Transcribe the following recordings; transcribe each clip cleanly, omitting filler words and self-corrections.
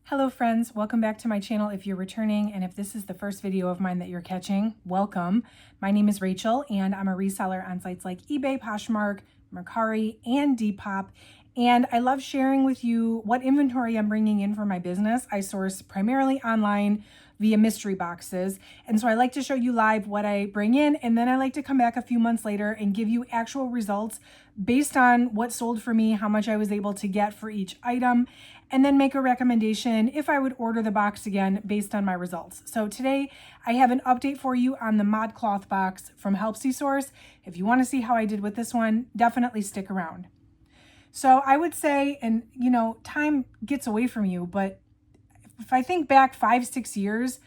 Hello friends, welcome back to my channel if you're returning, and if this is the first video of mine that you're catching, welcome. My name is Rachel and I'm a reseller on sites like eBay, Poshmark, Mercari, and Depop. And I love sharing with you what inventory I'm bringing in for my business. I source primarily online via mystery boxes. And so I like to show you live what I bring in, and then I like to come back a few months later and give you actual results based on what sold for me, how much I was able to get for each item, and then make a recommendation if I would order the box again based on my results. So today I have an update for you on the ModCloth box from Helpsy source. If you want to see how I did with this one, definitely stick around. So I would say, and you know, time gets away from you, but if I think back 5-6 years,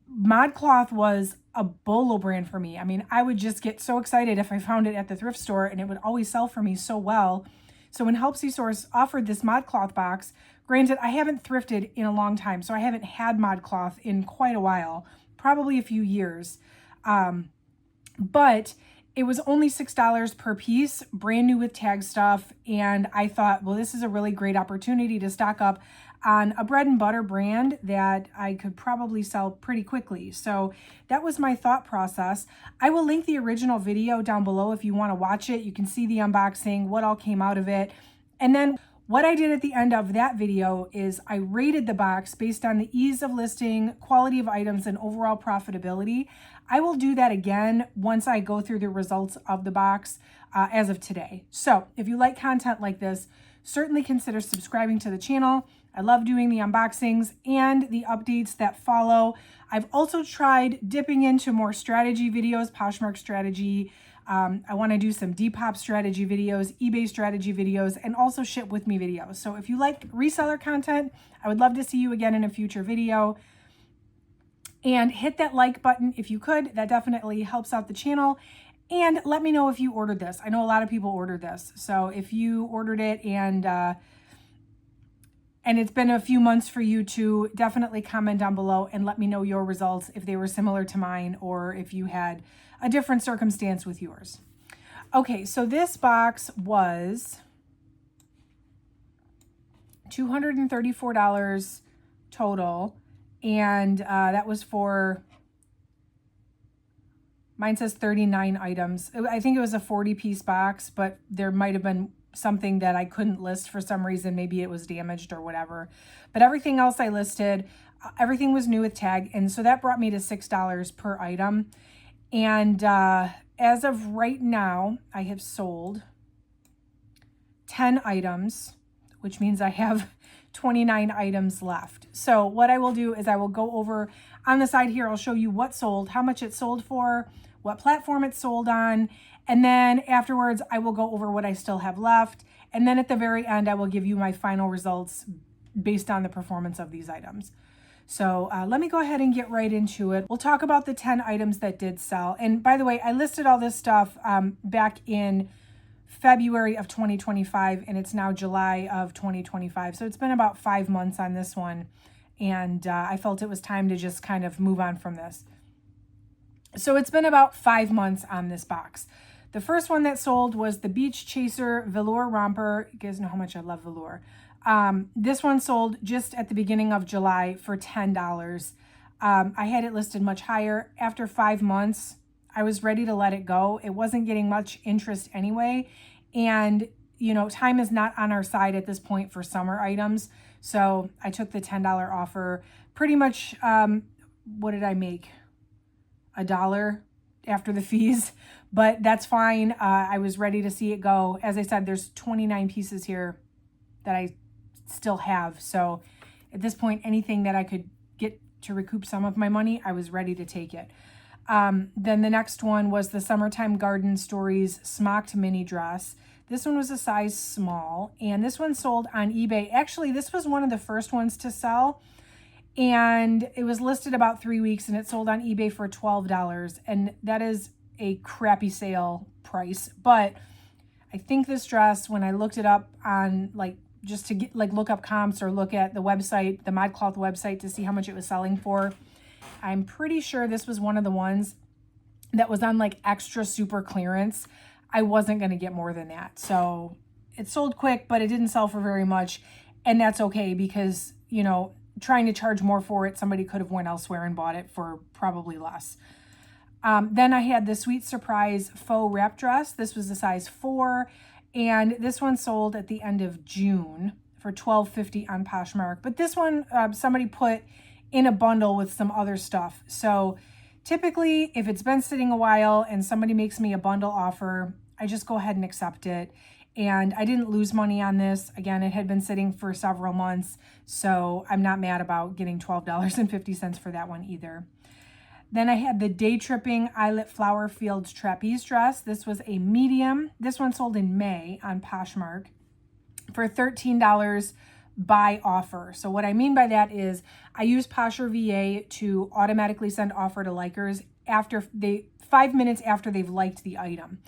ModCloth was a bolo brand for me. I mean, I would just get so excited if I found it at the thrift store, and it would always sell for me so well. So when Helpsy Source offered this ModCloth box, granted, I haven't thrifted in a long time, so I haven't had ModCloth in quite a while, probably a few years. But it was only $6 per piece, brand new with tag stuff. And I thought, well, this is a really great opportunity to stock up on a bread and butter brand that I could probably sell pretty quickly. So that was my thought process. I will link the original video down below if you want to watch it. You can see the unboxing, what all came out of it. And then what I did at the end of that video is I rated the box based on the ease of listing, quality of items, and overall profitability. I will do that again once I go through the results of the box as of today. So if you like content like this, certainly consider subscribing to the channel. I love doing the unboxings and the updates that follow. I've also tried dipping into more strategy videos, Poshmark strategy. I want to do some Depop strategy videos, eBay strategy videos, and also ship with me videos. So if you like reseller content, I would love to see you again in a future video. And hit that like button if you could. That definitely helps out the channel. And let me know if you ordered this. I know a lot of people ordered this. So if you ordered it and it's been a few months for you, to definitely comment down below and let me know your results, if they were similar to mine or if you had a different circumstance with yours. Okay, so this box was $234 total. And that was for, mine says 39 items. I think it was a 40-piece box, but there might have been something that I couldn't list for some reason. Maybe it was damaged or whatever. But everything else I listed, everything was new with tag. And so that brought me to $6 per item. And as of right now, I have sold 10 items, which means I have 29 items left. So what I will do is I will go over on the side here. I'll show you what sold, how much it sold for, what platform it sold on. And then afterwards, I will go over what I still have left. And then at the very end, I will give you my final results based on the performance of these items. So let me go ahead and get right into it. We'll talk about the 10 items that did sell. And by the way, I listed all this stuff back in February of 2025, and it's now July of 2025. So it's been about 5 months on this one. And I felt it was time to just kind of move on from this. So it's been about 5 months on this box. The first one that sold was the Beach Chaser Velour Romper. You guys know how much I love velour. This one sold just at the beginning of July for $10. I had it listed much higher. After 5 months, I was ready to let it go. It wasn't getting much interest anyway. And, you know, time is not on our side at this point for summer items. So I took the $10 offer. Pretty much, what did I make? $1 after the fees, but that's fine. I was ready to see it go. As I said, there's 29 pieces here that I still have. So at this point, anything that I could get to recoup some of my money, I was ready to take it. Then the next one was the Summertime Garden Stories Smocked Mini Dress. This one was a size small, and this one sold on eBay. Actually, this was one of the first ones to sell, and it was listed about 3 weeks, and it sold on eBay for $12. And that is a crappy sale price. But I think this dress, when I looked it up on just to get look up comps or look at the website, the ModCloth website, to see how much it was selling for, I'm pretty sure this was one of the ones that was on extra super clearance. I wasn't going to get more than that. So it sold quick, but it didn't sell for very much. And that's okay because, you know, trying to charge more for it. Somebody could have went elsewhere and bought it for probably less. Then I had the Sweet Surprise faux wrap dress. This was a size 4, and this one sold at the end of June for $12.50 on Poshmark. But this one, somebody put in a bundle with some other stuff. So typically, if it's been sitting a while and somebody makes me a bundle offer, I just go ahead and accept it. And I didn't lose money on this. Again, it had been sitting for several months, so I'm not mad about getting $12.50 for that one either. Then I had the Day Tripping Eyelet Flower Fields Trapeze dress. This was a medium. This one sold in May on Poshmark for $13 by offer. So what I mean by that is I use Posher VA to automatically send offer to likers after 5 minutes after they've liked the item.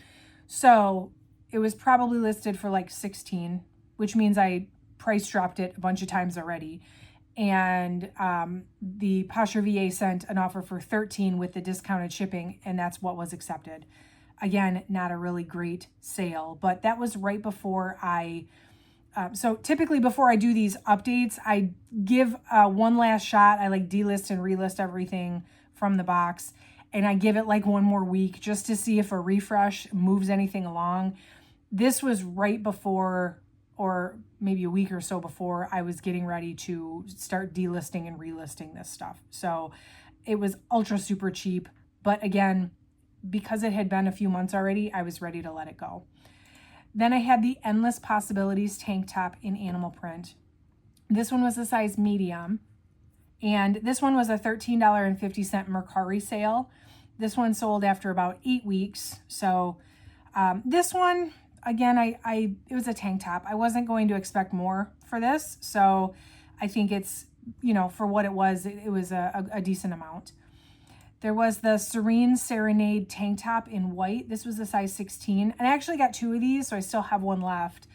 So it was probably listed for like 16, which means I price dropped it a bunch of times already. And the Posher VA sent an offer for 13 with the discounted shipping, and that's what was accepted. Again, not a really great sale, but that was right before so typically before I do these updates, I give one last shot. I like delist and relist everything from the box, and I give it like one more week just to see if a refresh moves anything along. This was right before, or maybe a week or so before, I was getting ready to start delisting and relisting this stuff. So it was ultra super cheap. But again, because it had been a few months already, I was ready to let it go. Then I had the Endless Possibilities tank top in animal print. This one was a size medium. And this one was a $13.50 Mercari sale. This one sold after about 8 weeks. So this one, again, it was a tank top. I wasn't going to expect more for this. So I think it's, for what it was a decent amount. There was the Serene Serenade tank top in white. This was a size 16. And I actually got 2 of these, so I still have one left.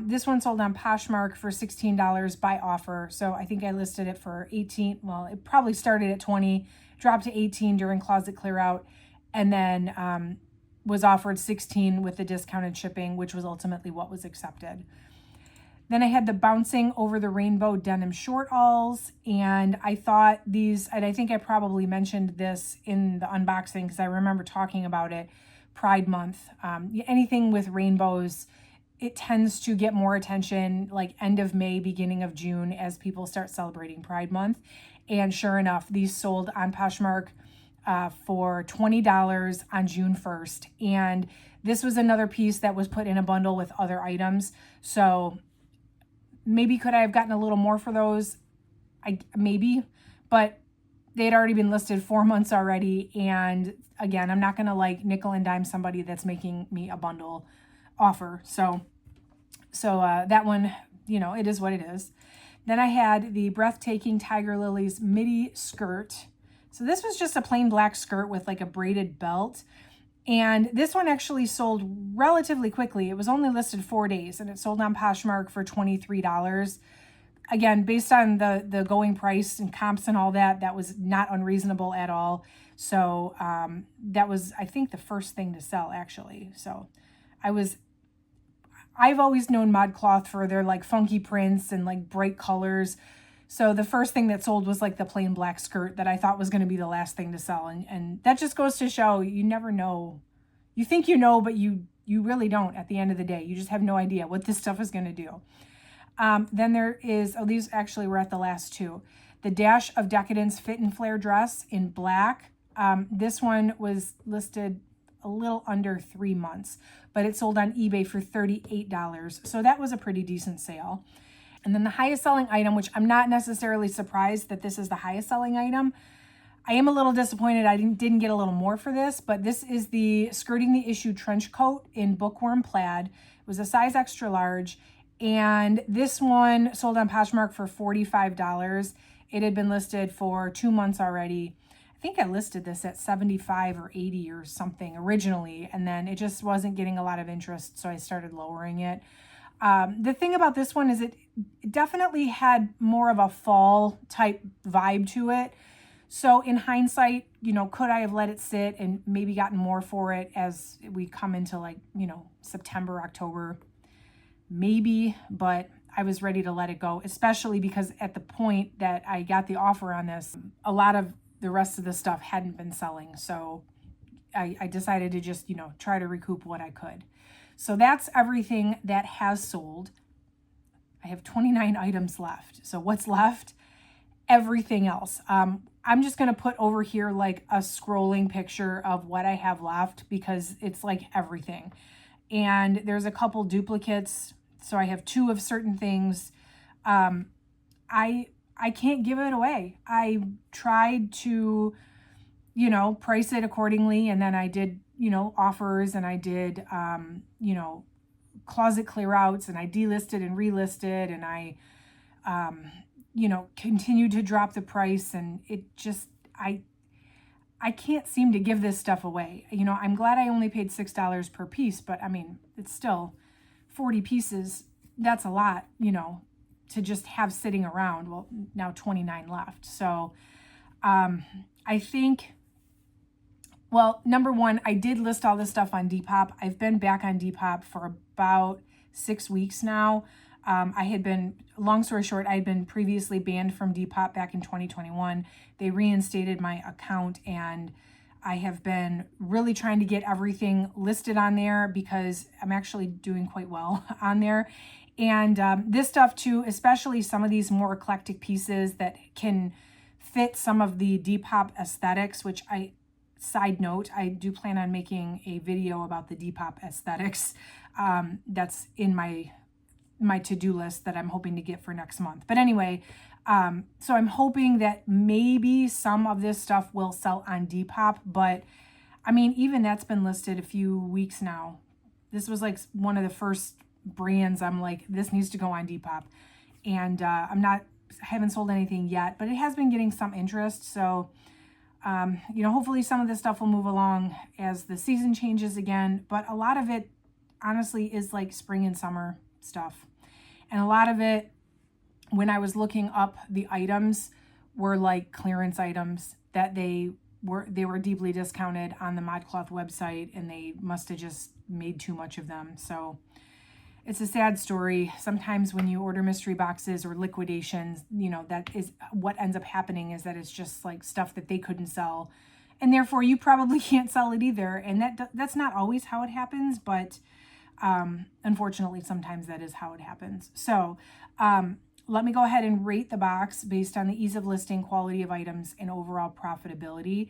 This one sold on Poshmark for $16 by offer. So I think I listed it for 18. Well, it probably started at 20, dropped to 18 during closet clear out, and then was offered 16 with the discounted shipping, which was ultimately what was accepted. Then I had the Bouncing Over the Rainbow denim short alls, and I thought these, and I think I probably mentioned this in the unboxing because I remember talking about it, Pride Month. Anything with rainbows, it tends to get more attention like end of May, beginning of June as people start celebrating Pride Month. And sure enough, these sold on Poshmark for $20 on June 1st. And this was another piece that was put in a bundle with other items. So maybe could I have gotten a little more for those? Maybe, but they had already been listed 4 months already. And again, I'm not going to like nickel and dime somebody that's making me a bundle offer. So that one, it is what it is. Then I had the Breathtaking Tiger Lilies midi skirt. So this was just a plain black skirt with like a braided belt. And this one actually sold relatively quickly. It was only listed 4 days and it sold on Poshmark for $23. Again, based on the going price and comps and all that, that was not unreasonable at all. So that was, I think, the first thing to sell actually. So I've always known ModCloth for their like funky prints and like bright colors. So the first thing that sold was like the plain black skirt that I thought was going to be the last thing to sell. And that just goes to show you never know. You think you know, but you really don't at the end of the day. You just have no idea what this stuff is going to do. Then there is, these actually were at the last 2. The Dash of Decadence Fit and Flare dress in black. This one was listed a little under 3 months, but it sold on eBay for $38. So that was a pretty decent sale. And then the highest selling item, which I'm not necessarily surprised that this is the highest selling item. I am a little disappointed I didn't get a little more for this, but this is the Skirting the Issue trench coat in Bookworm Plaid. It was a size extra large, and this one sold on Poshmark for $45. It had been listed for 2 months already. I think I listed this at 75 or 80 or something originally, and then it just wasn't getting a lot of interest, so I started lowering it. The thing about this one is it definitely had more of a fall type vibe to it. So in hindsight, could I have let it sit and maybe gotten more for it as we come into like, September, October? Maybe, but I was ready to let it go, especially because at the point that I got the offer on this, a lot of the rest of the stuff hadn't been selling. So I decided to just, try to recoup what I could. So that's everything that has sold. I have 29 items left. So what's left? Everything else. I'm just going to put over here like a scrolling picture of what I have left because it's like everything. And there's a couple duplicates. So I have 2 of certain things. I can't give it away. I tried to, price it accordingly. And then I did, offers, and I did, closet clear outs, and I delisted and relisted, and I, continued to drop the price, and it just, I can't seem to give this stuff away. I'm glad I only paid $6 per piece, but I mean, it's still 40 pieces. That's a lot, to just have sitting around. Well, now 29 left. So, I think, well, number one, I did list all this stuff on Depop. I've been back on Depop for about 6 weeks now. I had been, long story short, I had been previously banned from Depop back in 2021. They reinstated my account, and I have been really trying to get everything listed on there because I'm actually doing quite well on there. And this stuff too, especially some of these more eclectic pieces that can fit some of the Depop aesthetics, which side note, I do plan on making a video about the Depop aesthetics. That's in my to-do list that I'm hoping to get for next month. But anyway, so I'm hoping that maybe some of this stuff will sell on Depop, but I mean, even that's been listed a few weeks now. This was like one of the first brands I'm like, this needs to go on Depop. And I haven't sold anything yet, but it has been getting some interest. So, hopefully some of this stuff will move along as the season changes again. But a lot of it, honestly, is like spring and summer stuff. And a lot of it, when I was looking up the items, were like clearance items that they were deeply discounted on the ModCloth website, and they must have just made too much of them. So it's a sad story. Sometimes when you order mystery boxes or liquidations, that is what ends up happening, is that it's just like stuff that they couldn't sell, and therefore you probably can't sell it either. And that's not always how it happens, but unfortunately, sometimes that is how it happens. So let me go ahead and rate the box based on the ease of listing, quality of items, and overall profitability.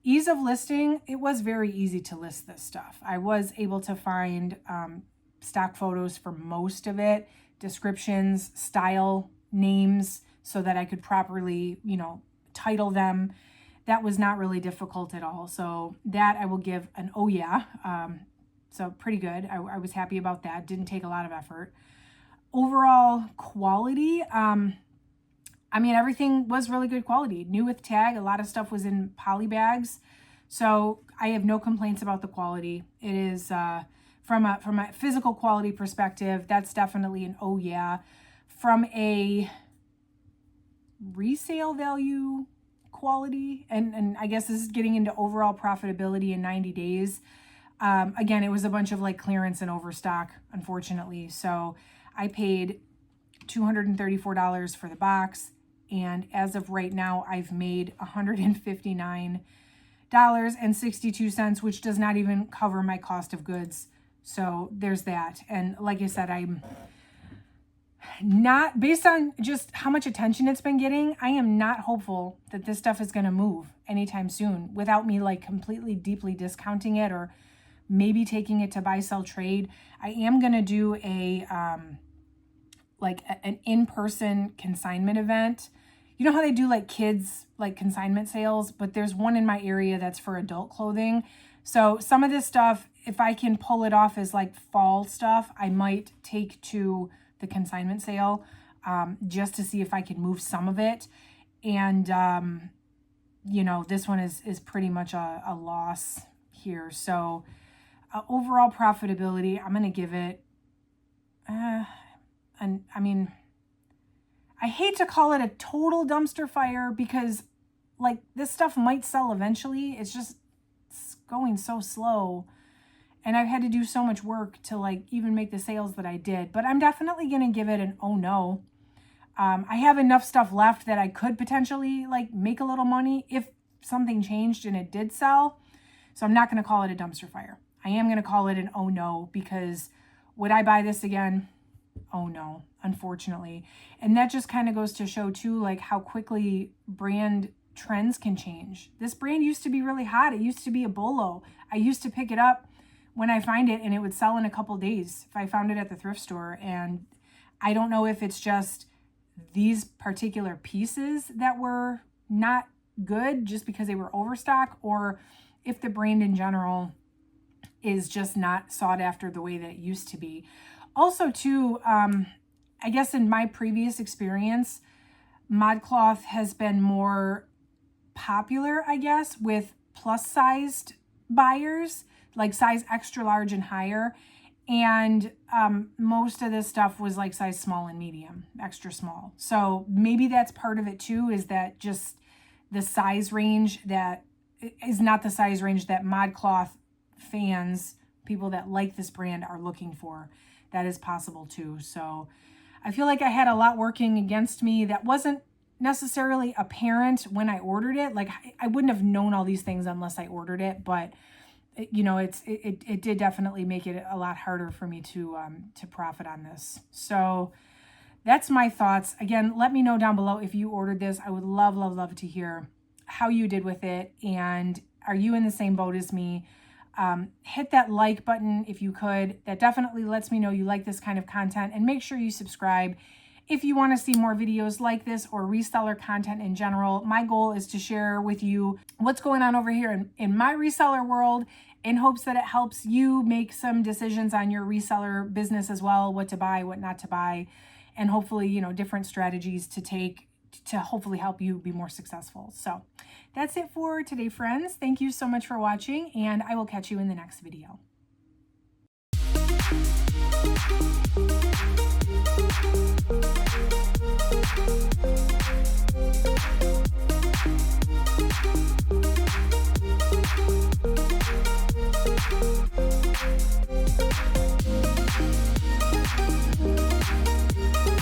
Ease of listing, it was very easy to list this stuff. I was able to find stock photos for most of it, descriptions, style, names, so that I could properly, title them. That was not really difficult at all. So that I will give an oh yeah. So pretty good. I was happy about that. Didn't take a lot of effort. Overall quality, everything was really good quality. New with tag, a lot of stuff was in poly bags. So I have no complaints about the quality. It is, from a physical quality perspective, that's definitely an oh yeah. From a resale value quality, and I guess this is getting into overall profitability in 90 days. Again, it was a bunch of like clearance and overstock, unfortunately. So I paid $234 for the box. And as of right now, I've made $159.62, which does not even cover my cost of goods. So there's that. And like I said, I'm not, based on just how much attention it's been getting, I am not hopeful that this stuff is going to move anytime soon without me like completely deeply discounting it, or maybe taking it to buy, sell, trade. I am going to do an in-person consignment event. You know how they do like kids, like consignment sales, but there's one in my area that's for adult clothing. So some of this stuff, if I can pull it off as like fall stuff, I might take to the consignment sale, just to see if I can move some of it. And, this one is pretty much a loss here. So overall profitability, I'm going to give it, I hate to call it a total dumpster fire, because like this stuff might sell eventually. It's going so slow. And I've had to do so much work to like even make the sales that I did. But I'm definitely going to give it an oh no. I have enough stuff left that I could potentially like make a little money if something changed and it did sell. So I'm not going to call it a dumpster fire. I am going to call it an oh no, because would I buy this again? Oh no, unfortunately. And that just kind of goes to show too, like how quickly brand trends can change. This brand used to be really hot. It used to be a bolo. I used to pick it up when I find it and it would sell in a couple days if I found it at the thrift store. And I don't know if it's just these particular pieces that were not good just because they were overstock, or if the brand in general is just not sought after the way that it used to be. Also too, I guess in my previous experience, ModCloth has been more popular, I guess, with plus sized buyers, like size extra large and higher. And most of this stuff was like size small and medium, extra small. So maybe that's part of it too, is that just the size range that is not the size range that ModCloth fans, people that like this brand, are looking for. That is possible too. So I feel like I had a lot working against me that wasn't necessarily apparent when I ordered it. Like I wouldn't have known all these things unless I ordered it, but you know, it did definitely make it a lot harder for me to profit on this. So that's my thoughts. Again, let me know down below if you ordered this. I would love, love, love to hear how you did with it. And are you in the same boat as me? Hit that like button if you could. That definitely lets me know you like this kind of content. And make sure you subscribe if you want to see more videos like this or reseller content in general. My goal is to share with you what's going on over here in my reseller world, in hopes that it helps you make some decisions on your reseller business as well, what to buy, what not to buy, and hopefully, you know, different strategies to take to hopefully help you be more successful. So that's it for today, friends. Thank you so much for watching, and I will catch you in the next video. Thank you.